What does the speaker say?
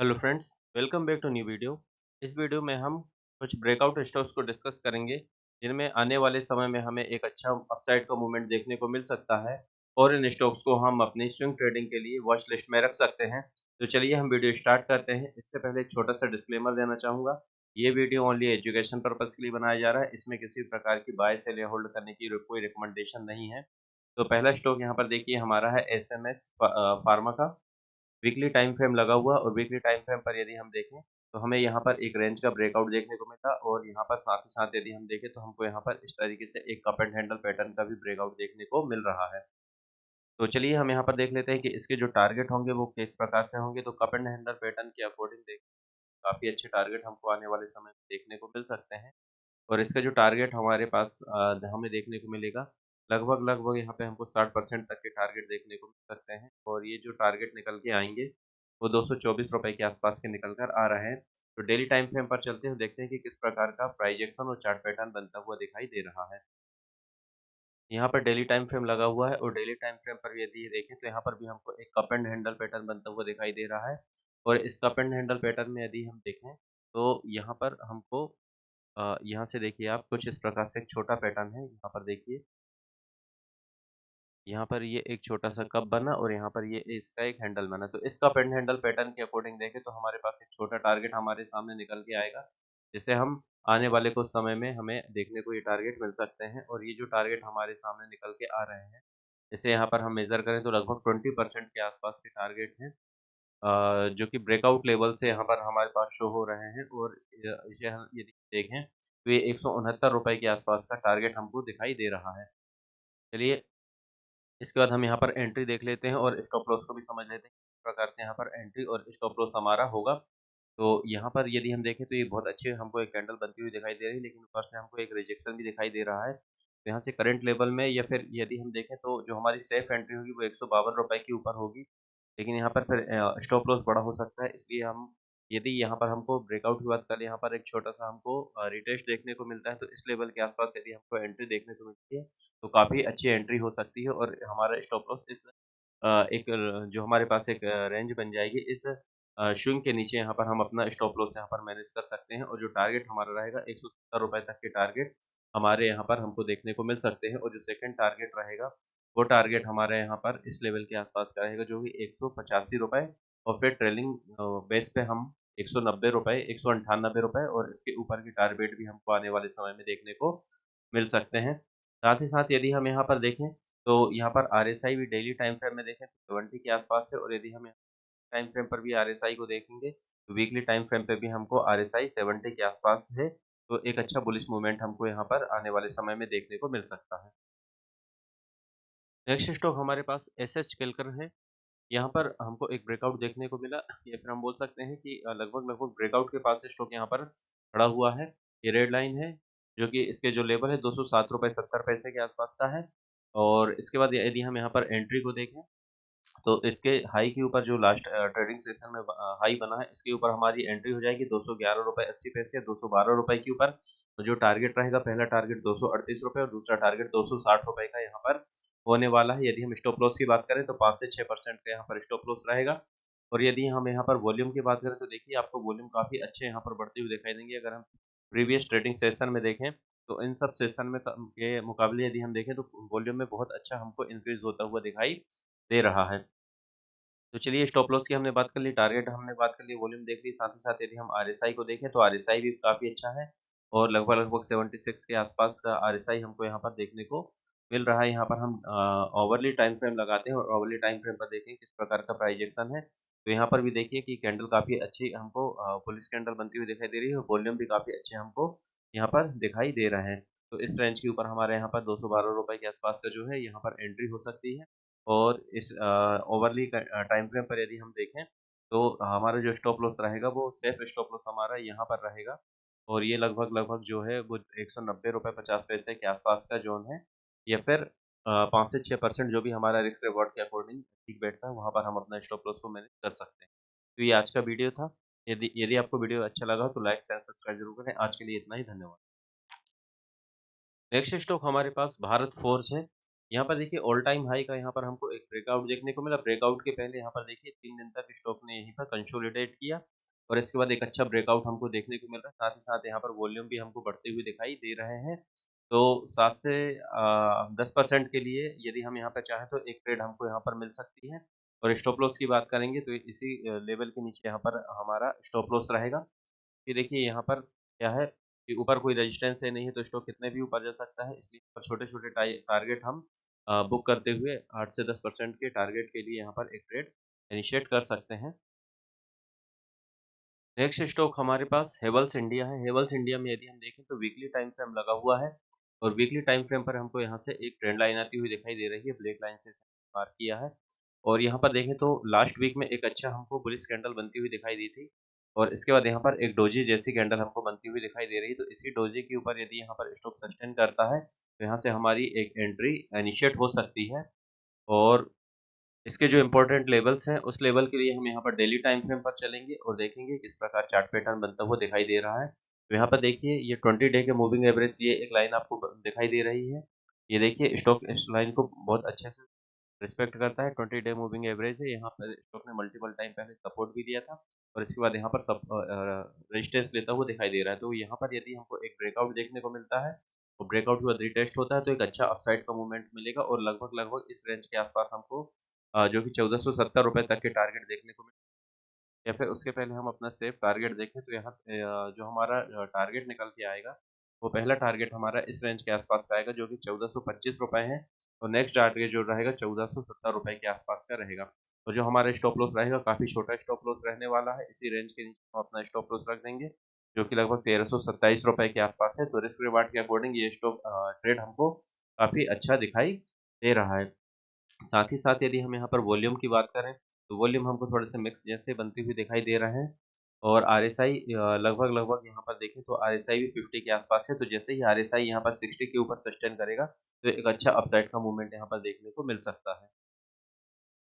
Hello friends, welcome back to new video. इस video में हम कुछ ब्रेकआउट स्टॉक्स को डिस्कस करेंगे जिनमें आने वाले समय में हमें एक अच्छा अपसाइड का मूवमेंट देखने को मिल सकता है और इन स्टॉक्स को हम अपनी स्विंग ट्रेडिंग के लिए वॉच लिस्ट में रख सकते हैं। तो चलिए हम वीडियो स्टार्ट करते हैं। इससे पहले एक छोटा सा डिस्क्लेमर देना चाहूँगा। ये वीडियो ओनली एजुकेशन पर्पज़ के लिए बनाया जा रहा है। इसमें किसी प्रकार की बाय सेल या होल्ड करने की कोई रिकमेंडेशन नहीं है। तो पहला स्टॉक यहाँ पर देखिए हमारा है एसएमएस फार्मा का। वीकली टाइम फ्रेम लगा हुआ और वीकली टाइम फ्रेम पर यदि हम देखें तो हमें यहाँ पर एक रेंज का ब्रेकआउट देखने को मिला और यहाँ पर साथ ही साथ यदि हम देखें तो हमको यहाँ पर इस तरीके से एक कप एंड हैंडल पैटर्न का भी ब्रेकआउट देखने को मिल रहा है। तो चलिए हम यहाँ पर देख लेते हैं कि इसके जो टारगेट होंगे वो किस प्रकार से होंगे। तो कप एंड हैंडल पैटर्न के अकॉर्डिंग देख काफ़ी अच्छे टारगेट हमको आने वाले समय में देखने को मिल सकते हैं। और इसका जो टारगेट हमारे पास हमें देखने को मिलेगा, लगभग-लगभग यहाँ पे हमको 60% तक के टारगेट देखने को मिल सकते हैं और ये जो टारगेट निकल के आएँगे, वो ₹224 के आसपास के निकल कर आ रहे हैं। तो डेली टाइम फ्रेम पर चलते हैं, देखते हैं कि किस प्रकार का प्राइस एक्शन और चार्ट पैटर्न बनता हुआ दिखाई दे रहा है। यहाँ पर डेली टाइम फ्रेम लगा हुआ है और डेली टाइम फ्रेम पर यदि देखें तो यहाँ पर भी हमको एक कप एंड हैंडल पैटर्न बनता हुआ दिखाई दे रहा है और इस कप एंड हैंडल पैटर्न में यदि हम देखें, तो यहाँ पर हमको यहाँ से देखिए आप कुछ इस प्रकार से एक छोटा पैटर्न है, यहाँ पर देखिए, यहाँ पर ये एक छोटा-सा कप बना और यहाँ पर ये इसका एक हैंडल बना। तो इस कप एंड हैंडल पैटर्न के अकॉर्डिंग देखें तो हमारे पास एक छोटा टारगेट हमारे सामने निकल के आएगा, जिसे हम आने वाले कुछ समय में हमें देखने को ये टारगेट मिल सकते हैं और ये जो टारगेट हमारे सामने निकल के आ रहे हैं, इसे यहाँ पर हम मेज़र करें तो लगभग 20% के आसपास के टारगेट हैं। जो कि ब्रेकआउट लेवल से यहाँ पर हमारे पास शो हो रहे हैं और इसे हम यदि देखें तो ये ₹169 के आसपास का टारगेट हमको दिखाई दे रहा है। चलिए इसके बाद हम यहाँ पर एंट्री देख लेते हैं और स्टॉप लॉस को भी समझ लेते हैं, किस प्रकार से यहाँ पर एंट्री और स्टॉप लॉस हमारा होगा। तो यहाँ पर यदि हम देखें तो ये बहुत अच्छी हमको एक कैंडल बनती हुई दिखाई दे रही है, लेकिन ऊपर से हमको एक रिजेक्शन भी दिखाई दे रहा है। तो यहाँ से करंट लेवल में या फिर यदि हम देखें तो जो हमारी सेफ एंट्री होगी वो ₹152 के ऊपर होगी। लेकिन यहाँ पर फिर स्टॉप लॉस बड़ा हो सकता है, इसलिए हम यदि यहाँ पर हमको ब्रेकआउट की बात करें, यहाँ पर एक छोटा-सा हमको रिटेस्ट देखने को मिलता है, तो इस लेवल के आस-पास यदि हमको एंट्री देखने को मिलती है, तो काफ़ी अच्छी एंट्री हो सकती है और हमारा स्टॉप लॉस इस एक जो हमारे पास एक रेंज बन जाएगी, इस स्विंग के नीचे यहाँ पर हम अपना स्टॉप लॉस यहाँ पर मैनेज कर सकते हैं और जो टारगेट हमारा रहेगा ₹170 तक के टारगेट हमारे यहाँ पर हमको देखने को मिल सकते हैं और जो सेकंड टारगेट रहेगा, वो टारगेट हमारे यहाँ पर इस लेवल के आस-पास का रहेगा जो कि ₹185 और फिर ट्रेलिंग बेस पे हम ₹190, ₹198 और इसके ऊपर के टारगेट भी हमको आने वाले समय में देखने को मिल सकते हैं। साथ ही साथ यदि हम यहाँ पर देखें, तो यहाँ पर आरएसआई भी डेली टाइम फ्रेम में देखें तो 70 के आसपास है और यदि हम टाइम फ्रेम पर भी आरएसआई को देखेंगे, तो वीकली टाइम फ्रेम पे भी हमको आरएसआई 70 के आसपास है। तो एक अच्छा बुलिश मूवमेंट हमको यहाँ पर आने वाले समय में देखने को मिल सकता है। नेक्स्ट स्टॉक हमारे पास एसएच केलकर है। यहाँ पर हमको एक ब्रेकआउट देखने को मिला या फिर हम बोल सकते हैं कि लगभग-लगभग ब्रेकआउट के पास स्टॉक यहाँ पर खड़ा हुआ है। ये रेड लाइन है, जो कि इसके जो लेवल है ₹207.70 के आसपास का है और इसके बाद यदि हम यहाँ पर एंट्री को देखें तो इसके हाई के ऊपर जो लास्ट ट्रेडिंग सेशन में हाई बना है, इसके ऊपर हमारी एंट्री हो जाएगी ₹211.80 या ₹212 के ऊपर। तो जो टारगेट रहेगा, पहला टारगेट ₹238 और दूसरा टारगेट ₹260 का यहाँ पर होने वाला है। यदि हम स्टॉप लॉस की बात करें तो 5 से 6% का यहाँ पर स्टॉप लॉस रहेगा और यदि हम यहाँ पर वॉल्यूम की बात करें तो देखिए आपको वॉल्यूम काफ़ी अच्छे यहाँ पर बढ़ते हुए दिखाई देंगे। अगर हम प्रीवियस ट्रेडिंग सेशन में देखें, तो इन सब सेशन में के मुकाबले यदि हम देखें तो वॉल्यूम में बहुत अच्छा हमको इंक्रीज़ होता हुआ दिखाई दे रहा है। तो चलिए स्टॉप लॉस की हमने बात कर ली, टारगेट हमने बात कर ली, वॉल्यूम देख ली, साथ ही साथ यदि हम आरएसआई को देखें तो आरएसआई भी काफ़ी अच्छा है और लगभग-लगभग 76 के आसपास का आरएसआई हमको यहाँ पर देखने को मिल रहा है। यहाँ पर हम ओवरली टाइम फ्रेम लगाते हैं और ओवरली टाइम फ्रेम पर देखें किस प्रकार का प्राइस एक्शन है। तो यहाँ पर भी देखिए कि कैंडल काफ़ी अच्छी हमको बुलिश कैंडल बनती हुई दिखाई दे रही है और वॉल्यूम भी काफ़ी अच्छे हमको यहाँ पर दिखाई दे रहे हैं। तो इस रेंज के ऊपर हमारे यहाँ पर ₹212 के आसपास का जो है यहाँ पर एंट्री हो सकती है। और इस ओवरली टाइम फ्रेम पर यदि हम देखें, तो हमारा जो स्टॉप लॉस रहेगा वो सेफ स्टॉप लॉस हमारा यहाँ पर रहेगा और ये लगभग-लगभग जो है वो ₹190.50 के आसपास का ज़ोन है या फिर 5 से 6% जो भी हमारा रिस्क रिवॉर्ड के अकॉर्डिंग ठीक बैठता है, वहाँ पर हम अपना स्टॉप लॉस को मैनेज कर सकते हैं। तो ये आज का वीडियो था। यदि यदि आपको वीडियो अच्छा लगा तो लाइक, शेयर, सब्सक्राइब ज़रूर करें। आज के लिए इतना ही, धन्यवाद। नेक्स्ट स्टॉक हमारे पास भारत फ़ोर्ज है। यहाँ पर देखिए ऑल टाइम हाई का यहाँ पर हमको एक ब्रेकआउट देखने को मिला। ब्रेकआउट के पहले यहाँ पर देखिए 3 दिन तक स्टॉक ने यहीं पर कंसोलिडेट किया और इसके बाद एक अच्छा ब्रेकआउट हमको देखने को मिल रहा है। साथ ही साथ यहाँ पर वॉल्यूम भी हमको बढ़ते हुए दिखाई दे रहे हैं। तो 7 से 10% के लिए यदि हम यहाँ पे चाहें तो एक ट्रेड हमको यहाँ पर मिल सकती है और स्टॉप लॉस की बात करेंगे तो इसी लेवल के नीचे यहाँ पर हमारा स्टॉप लॉस रहेगा। कि देखिए यहाँ पर क्या है कि ऊपर कोई रेजिस्टेंस है नहीं है तो स्टॉक कितने भी ऊपर जा सकता है इसलिए यहाँ पर छोटे-छोटे टारगेट हम बुक करते हुए 8 से 10% के टारगेट के लिए यहाँ पर एक ट्रेड इनिशिएट कर सकते हैं। नेक्स्ट स्टॉक हमारे पास हेवल्स इंडिया है। हेवल्स इंडिया में यदि हम देखें तो वीकली टाइम फ्रेम लगा हुआ है और वीकली टाइम फ्रेम पर हमको यहाँ से एक ट्रेंड लाइन आती हुई दिखाई दे रही है। ब्लैक लाइन से मार्क किया है और यहाँ पर देखें तो लास्ट वीक में एक अच्छा हमको बुलिश कैंडल बनती हुई दिखाई दी थी और इसके बाद यहाँ पर एक डोजी जैसी कैंडल हमको बनती हुई दिखाई दे रही है। तो इसी डोजी के ऊपर यदि यहाँ पर स्टॉक सस्टेन करता है तो यहाँ से हमारी एक एंट्री इनिशिएट हो सकती है और इसके जो इम्पोर्टेंट लेवल्स हैं, उस लेवल के लिए हम यहाँ पर डेली टाइम फ्रेम पर चलेंगे और देखेंगे किस प्रकार चार्ट पैटर्न बनता हुआ दिखाई दे रहा है। तो यहाँ पर देखिए ये 20 डे के मूविंग एवरेज ये एक लाइन आपको दिखाई दे रही है। ये देखिए स्टॉक इस लाइन को बहुत अच्छे से रिस्पेक्ट करता है। 20 डे मूविंग एवरेज है। यहाँ पर स्टॉक ने मल्टीपल टाइम पहले सपोर्ट भी दिया था और इसके बाद यहाँ पर रेजिस्टेंस लेता हुआ दिखाई दे रहा है। तो यहाँ पर यदि हमको एक ब्रेकआउट देखने को मिलता है और ब्रेकआउट के बाद रिटेस्ट होता है तो एक अच्छा अपसाइड का मूवमेंट मिलेगा और लगभग-लगभग इस रेंज के आसपास हमको जो कि ₹1470 तक के टारगेट देखने को मिले या फिर उसके पहले हम अपना सेफ टारगेट देखें तो यहाँ जो हमारा टारगेट निकल के आएगा, वो पहला टारगेट हमारा इस रेंज के आसपास का आएगा जो कि ₹1425 है और नेक्स्ट टारगेट जो रहेगा ₹1470 के आसपास का रहेगा। और जो हमारा स्टॉप लॉस रहेगा काफ़ी छोटा स्टॉप लॉस रहने वाला है, इसी रेंज के नीचे हम अपना स्टॉप लॉस रख देंगे, जो कि लगभग ₹1327 के आसपास है। तो रिस्क रिवार्ड के अकॉर्डिंग ये स्टॉक ट्रेड हमको काफ़ी अच्छा दिखाई दे रहा है। साथ ही साथ यदि हम यहाँ पर वॉल्यूम की बात करें, तो वॉल्यूम हमको थोड़े-से मिक्स जैसे बनती हुई दिखाई दे रहे हैं और आरएसआई लगभग-लगभग यहाँ पर देखें तो आरएसआई भी 50 के आसपास है, तो जैसे ही आरएसआई यहाँ पर 60 के ऊपर सस्टेन करेगा, तो एक अच्छा अपसाइड का मूवमेंट यहाँ पर देखने को मिल सकता है।